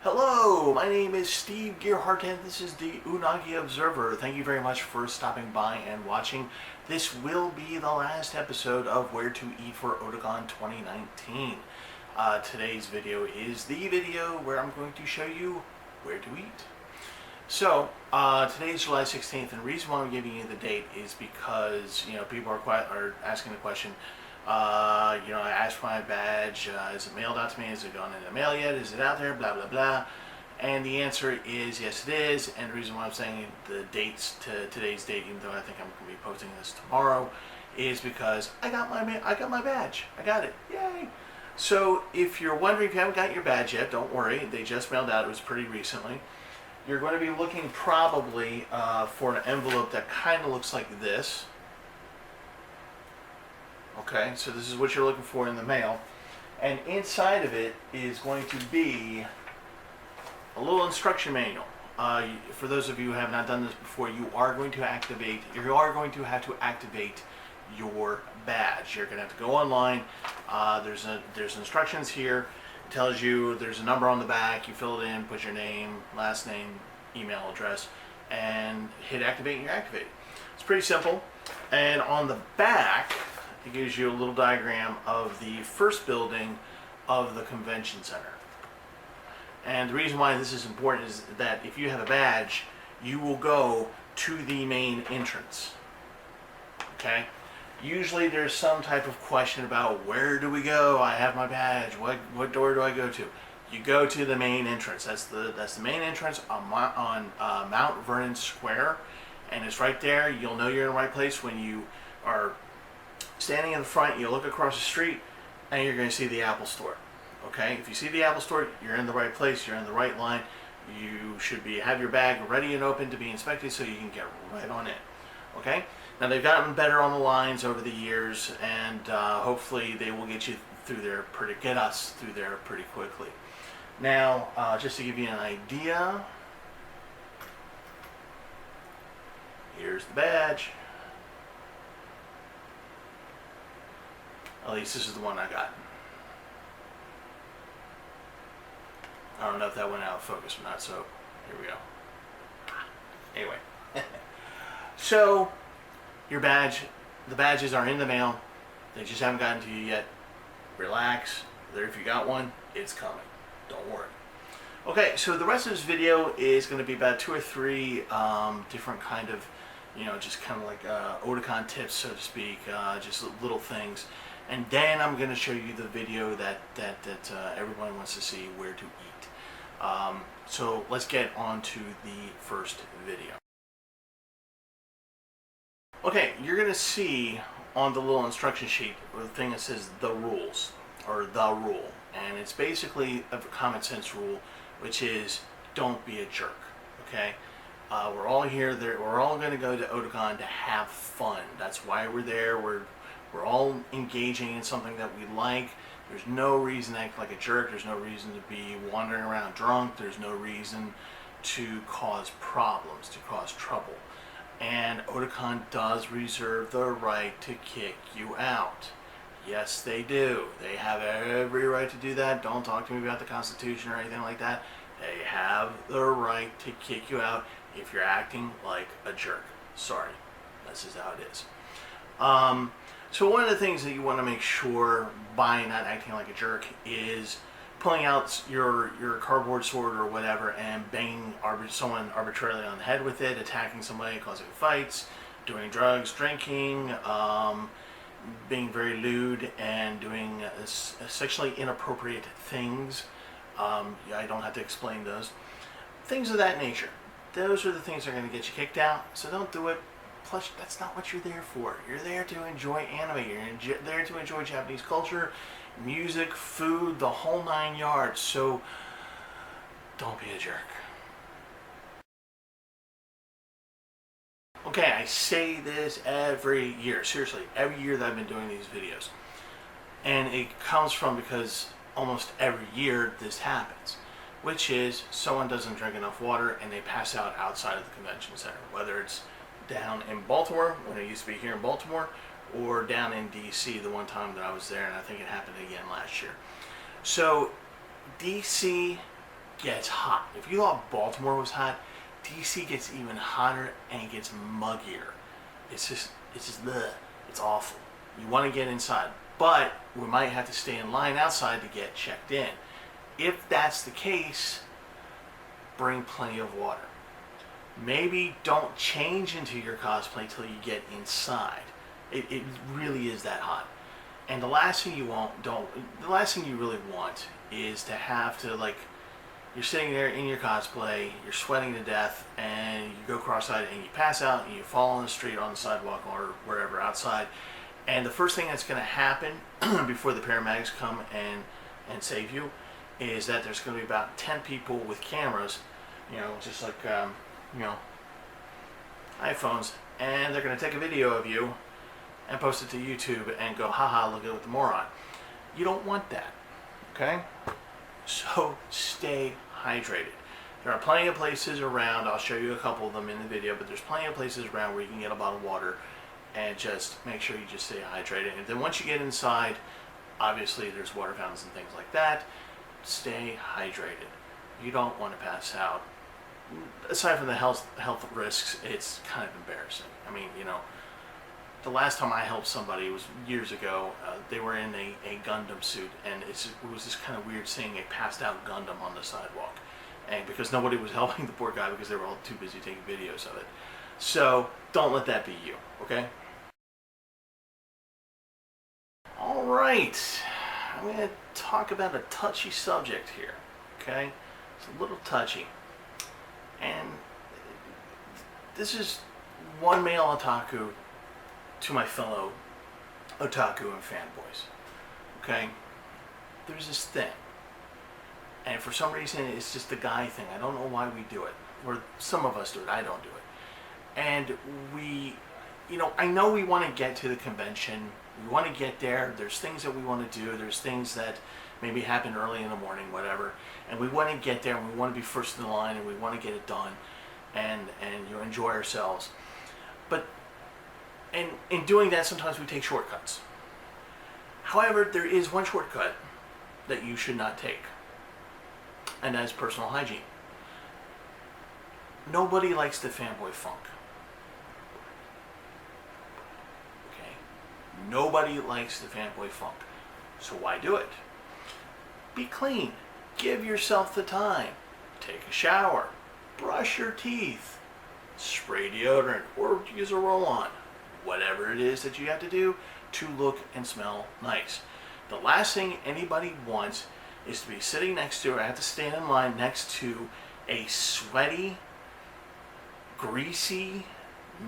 Hello, my name is Steve Gearhart and this is the Unagi Observer. Thank you very much for stopping by and watching. This will be the last episode of Where to Eat for Otakon 2019. Today's video is the video where I'm going to show you where to eat. So, today is July 16th, and the reason why I'm giving you the date is because, people are asking the question, I asked for my badge, is it mailed out to me, is it gone in the mail yet, is it out there, blah, blah, blah. And the answer is yes, it is, and the reason why I'm saying the dates to today's date, even though I think I'm going to be posting this tomorrow, is because I got my badge. I got it. Yay! So, if you're wondering if you haven't got your badge yet, don't worry, they just mailed out, it was pretty recently. You're going to be looking probably for an envelope that kind of looks like this. Okay, so this is what you're looking for in the mail. And inside of it is going to be a little instruction manual. For those of you who have not done this before, you are going to have to activate your badge. You're going to have to go online. There's instructions here. It tells you there's a number on the back. You fill it in, put your name, last name, email address, and hit activate, and you're activated. It's pretty simple. And on the back, it gives you a little diagram of the first building of the convention center. And the reason why this is important is that if you have a badge, you will go to the main entrance. Okay? Usually there's some type of question about where do we go? I have my badge. What door do I go to? You go to the main entrance. That's the main entrance on Mount Vernon Square, and it's right there. You'll know you're in the right place when you are standing in the front. You look across the street, and you're going to see the Apple Store. Okay, if you see the Apple Store, you're in the right place. You're in the right line. You should have your bag ready and open to be inspected, so you can get right on in. Okay. Now they've gotten better on the lines over the years, and hopefully they will get us through there pretty quickly. Now, just to give you an idea, here's the badge. At least this is the one I got. I don't know if that went out of focus or not, so here we go. Anyway. So, your badge, the badges are in the mail. They just haven't gotten to you yet. Relax. If you got one, it's coming. Don't worry. Okay, so the rest of this video is going to be about 2 or 3 different kind of, just kind of like Otakon tips, so to speak, just little things. And then I'm going to show you the video that everyone wants to see, where to eat. So let's get on to the first video. Okay, you're going to see on the little instruction sheet the thing that says the rules, or the rule. And it's basically a common sense rule, which is don't be a jerk. Okay? We're all here. We're all going to go to Otakon to have fun. That's why we're there. We're all engaging in something that we like. There's no reason to act like a jerk. There's no reason to be wandering around drunk. There's no reason to cause problems, to cause trouble. And Otakon does reserve the right to kick you out. Yes, they do. They have every right to do that. Don't talk to me about the Constitution or anything like that. They have the right to kick you out if you're acting like a jerk. Sorry. This is how it is. So one of the things that you want to make sure by not acting like a jerk is pulling out your cardboard sword or whatever and banging someone arbitrarily on the head with it, attacking somebody, causing fights, doing drugs, drinking, being very lewd, and doing sexually inappropriate things. I don't have to explain those. Things of that nature. Those are the things that are going to get you kicked out, so don't do it. Plus, that's not what you're there for. You're there to enjoy anime. You're there to enjoy Japanese culture, music, food, the whole 9 yards. So, don't be a jerk. Okay, I say this every year. Seriously, every year that I've been doing these videos. And it comes from because almost every year this happens. Which is, someone doesn't drink enough water and they pass out outside of the convention center. Whether it's down in Baltimore, when it used to be here in Baltimore, or down in DC the one time that I was there, and I think it happened again last year. So DC gets hot. If you thought Baltimore was hot, DC gets even hotter and it gets muggier. It's just bleh. It's awful. You want to get inside, but we might have to stay in line outside to get checked in. If that's the case, bring plenty of water. Maybe don't change into your cosplay till you get inside. It really is that hot. And the last thing you really want is to have to, like, you're sitting there in your cosplay, you're sweating to death, and you go cross-eyed and you pass out and you fall on the street, on the sidewalk, or wherever outside. And the first thing that's going to happen before the paramedics come and save you is that there's going to be about 10 people with cameras, just like, iPhones, and they're going to take a video of you and post it to YouTube and go, haha, look at the moron. You don't want that, okay? So stay hydrated. There are plenty of places around, I'll show you a couple of them in the video, but there's plenty of places around where you can get a bottle of water and just make sure you just stay hydrated. And then once you get inside, obviously there's water fountains and things like that. Stay hydrated. You don't want to pass out. Aside from the health risks, it's kind of embarrassing. I mean, the last time I helped somebody was years ago. They were in a Gundam suit, and it was just kind of weird seeing a passed out Gundam on the sidewalk, and because nobody was helping the poor guy because they were all too busy taking videos of it. So don't let that be you, okay? All right, I'm going to talk about a touchy subject here, okay? It's a little touchy. And this is one male otaku to my fellow otaku and fanboys. Okay? There's this thing. And for some reason, it's just a guy thing. I don't know why we do it. Or some of us do it. I don't do it. And I know we want to get to the convention. We want to get there. There's things that we want to do. There's things that maybe happen early in the morning, whatever. And we want to get there, and we want to be first in the line, and we want to get it done, and enjoy ourselves. But in doing that, sometimes we take shortcuts. However, there is one shortcut that you should not take, and that is personal hygiene. Nobody likes the fanboy funk. Okay? Nobody likes the fanboy funk. So why do it? Be clean. Give yourself the time. Take a shower. Brush your teeth. Spray deodorant or use a roll-on. Whatever it is that you have to do to look and smell nice. The last thing anybody wants is to be sitting next to, or have to stand in line next to, a sweaty, greasy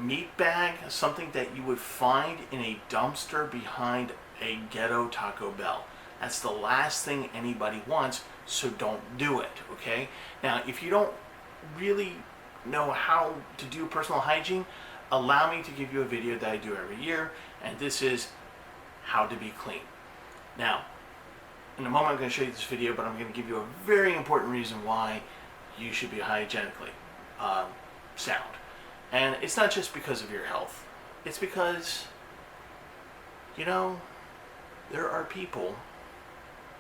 meat bag, something that you would find in a dumpster behind a ghetto Taco Bell. That's the last thing anybody wants, so don't do it, okay? Now, if you don't really know how to do personal hygiene, allow me to give you a video that I do every year, and this is how to be clean. Now, in a moment I'm going to show you this video, but I'm going to give you a very important reason why you should be hygienically sound. And it's not just because of your health. It's because, there are people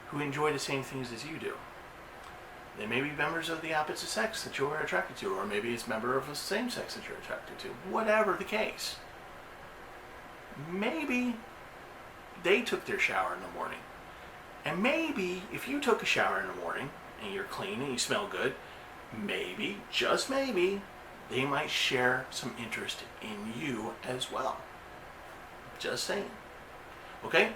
who enjoy the same things as you do. They may be members of the opposite sex that you are attracted to, or maybe it's a member of the same sex that you're attracted to. Whatever the case. Maybe they took their shower in the morning. And maybe if you took a shower in the morning and you're clean and you smell good, maybe, just maybe, they might share some interest in you as well. Just saying. Okay?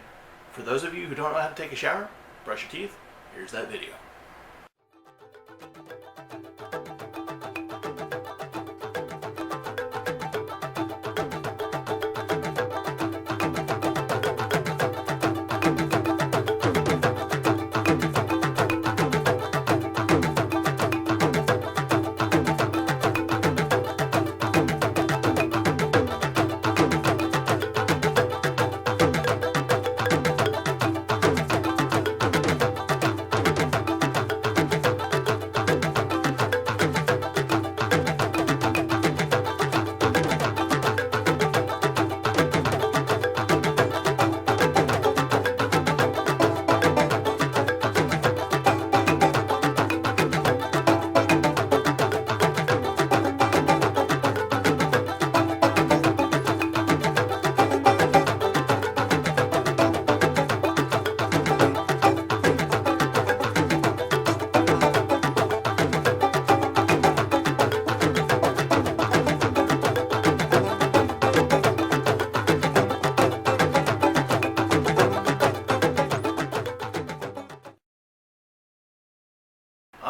For those of you who don't know how to take a shower, brush your teeth, here's that video.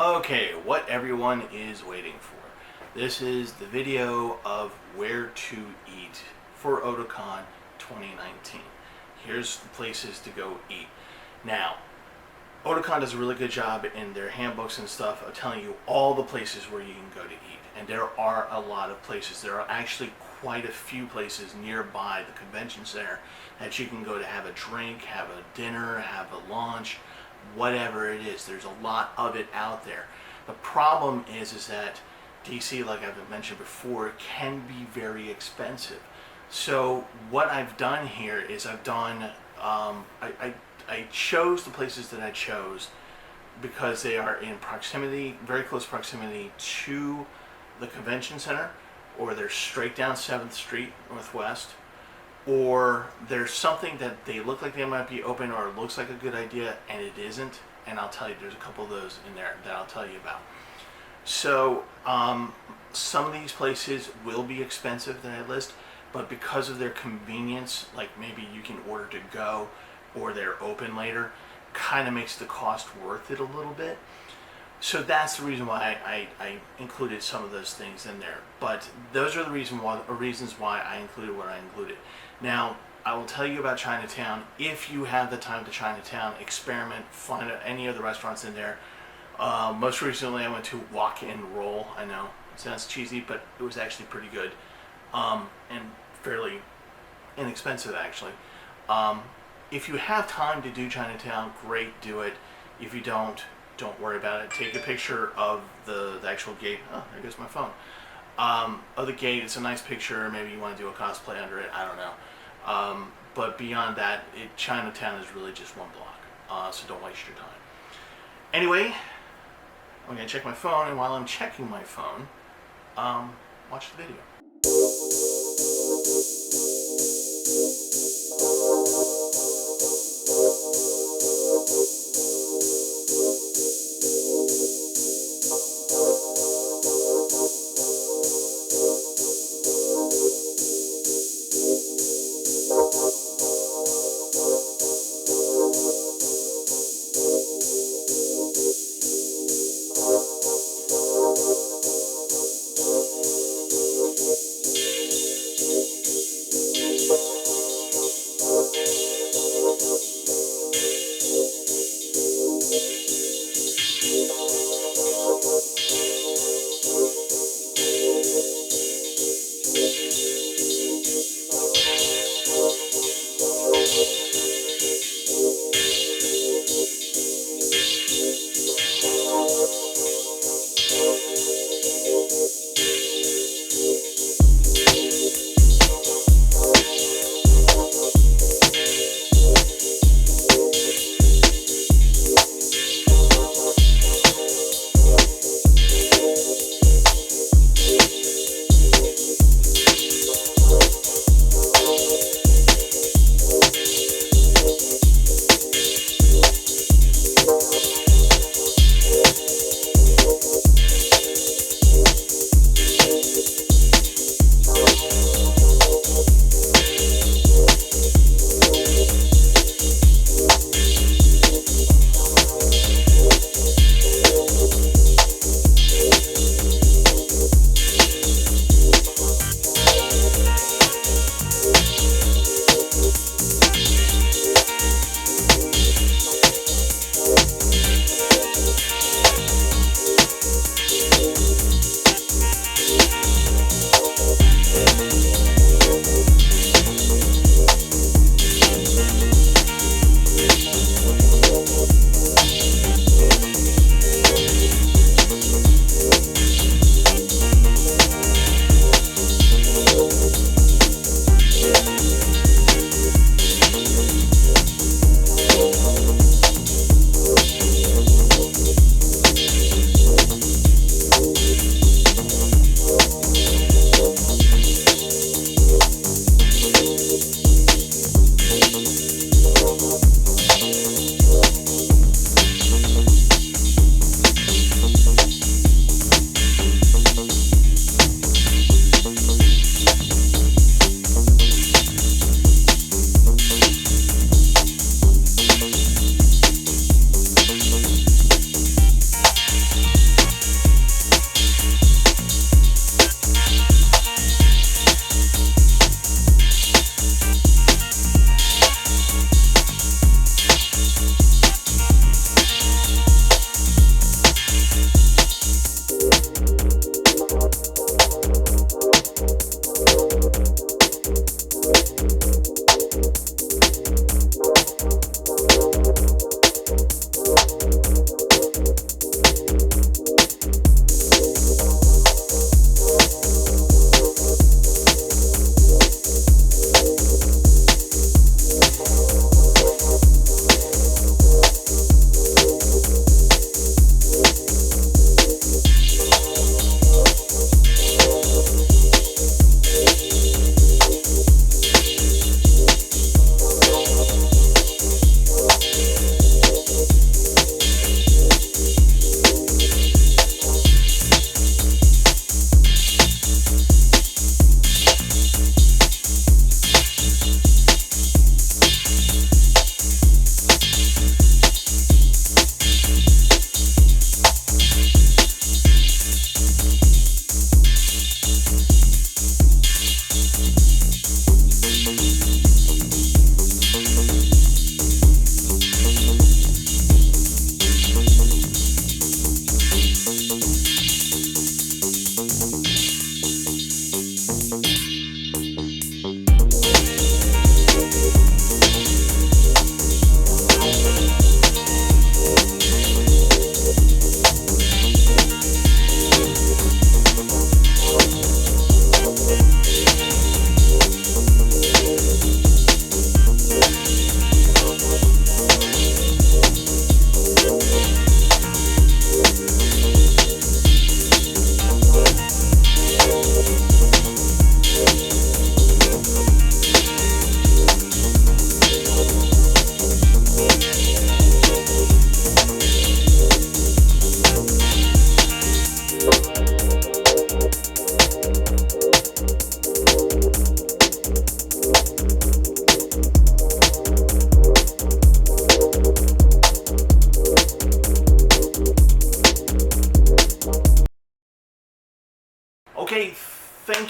Okay, what everyone is waiting for. This is the video of where to eat for Otakon 2019. Here's the places to go eat. Now, Otakon does a really good job in their handbooks and stuff of telling you all the places where you can go to eat. And there are a lot of places. There are actually quite a few places nearby the convention center that you can go to have a drink, have a dinner, have a lunch, whatever it is. There's a lot of it out there. The problem is that DC, like I've mentioned before, can be very expensive. So what I've done here is I've done, I chose the places that I chose because they are in proximity, very close proximity to the convention center, or they're straight down 7th Street Northwest, or there's something that they look like they might be open or it looks like a good idea and it isn't. And I'll tell you, there's a couple of those in there that I'll tell you about. So some of these places will be expensive that I list, but because of their convenience, like maybe you can order to go or they're open later, kind of makes the cost worth it a little bit. So that's the reason why I included some of those things in there. But those are the reasons why I included what I included. Now, I will tell you about Chinatown. If you have the time to Chinatown, experiment, find out any of the restaurants in there. Most recently, I went to Walk and Roll. I know it sounds cheesy, but it was actually pretty good and fairly inexpensive, actually. If you have time to do Chinatown, great, do it. If you don't worry about it. Take a picture of the actual gate. Oh, there goes my phone. Of the gate. It's a nice picture. Maybe you want to do a cosplay under it. I don't know. But beyond that, Chinatown is really just one block. So don't waste your time. Anyway, I'm going to check my phone, and while I'm checking my phone, watch the video.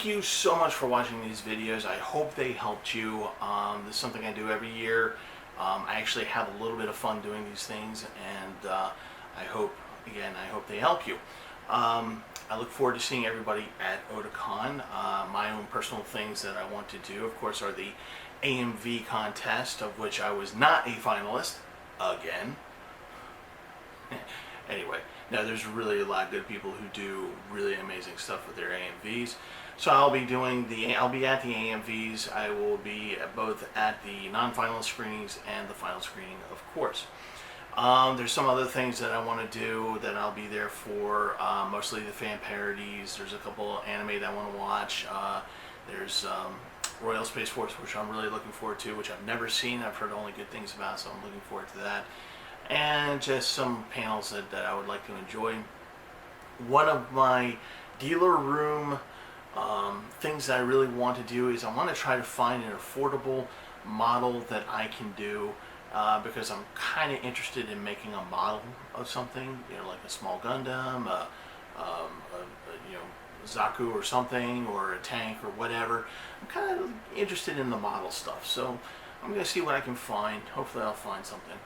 thank you so much for watching these videos. I hope they helped you. This is something I do every year. I actually have a little bit of fun doing these things, and I hope they help you. I look forward to seeing everybody at Otakon. My own personal things that I want to do, of course, are the AMV contest, of which I was not a finalist again. Anyway, now there's really a lot of good people who do really amazing stuff with their AMVs. So I'll be at the AMVs. I will be both at the non-finalist screenings and the final screening, of course. There's some other things that I want to do that I'll be there for, mostly the fan parodies. There's a couple of anime that I want to watch. There's Royal Space Force, which I'm really looking forward to, which I've never seen. I've heard only good things about, so I'm looking forward to that. And just some panels that I would like to enjoy. One of my dealer room things that I really want to do is I want to try to find an affordable model that I can do, because I'm kind of interested in making a model of something, like a small Gundam, Zaku or something, or a tank or whatever. I'm kind of interested in the model stuff, so I'm going to see what I can find. Hopefully I'll find something.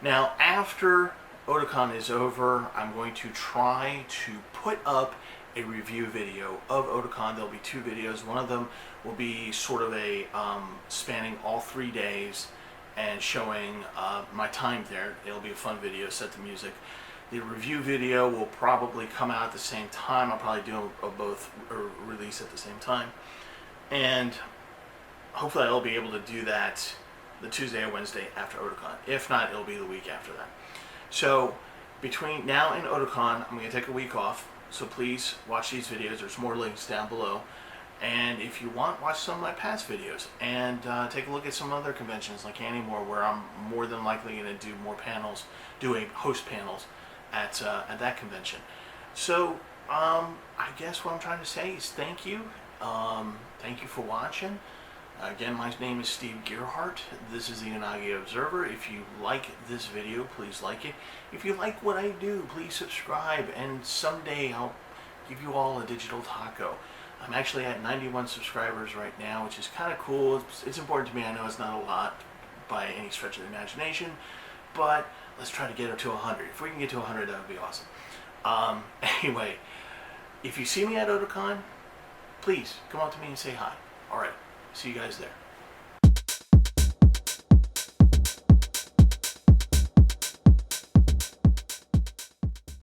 Now, after Otakon is over, I'm going to try to put up a review video of Otakon. There'll be 2 videos. One of them will be sort of a spanning all 3 days and showing my time there. It'll be a fun video, set to music. The review video will probably come out at the same time. I'll probably do both release at the same time. And hopefully I'll be able to do that the Tuesday or Wednesday after Otakon. If not, it'll be the week after that. So between now and Otakon, I'm going to take a week off. So please watch these videos. There's more links down below. And if you want, watch some of my past videos. And take a look at some other conventions like Anymore, where I'm more than likely going to do more panels, host panels at that convention. So I guess what I'm trying to say is thank you. Thank you for watching. Again, my name is Steve Gearhart. This is the Unagi Observer. If you like this video, please like it. If you like what I do, please subscribe. And someday I'll give you all a digital taco. I'm actually at 91 subscribers right now, which is kind of cool. It's important to me. I know it's not a lot by any stretch of the imagination, but let's try to get it to 100. If we can get to 100, that would be awesome. Anyway, if you see me at Otakon, please come up to me and say hi. All right. See you guys there.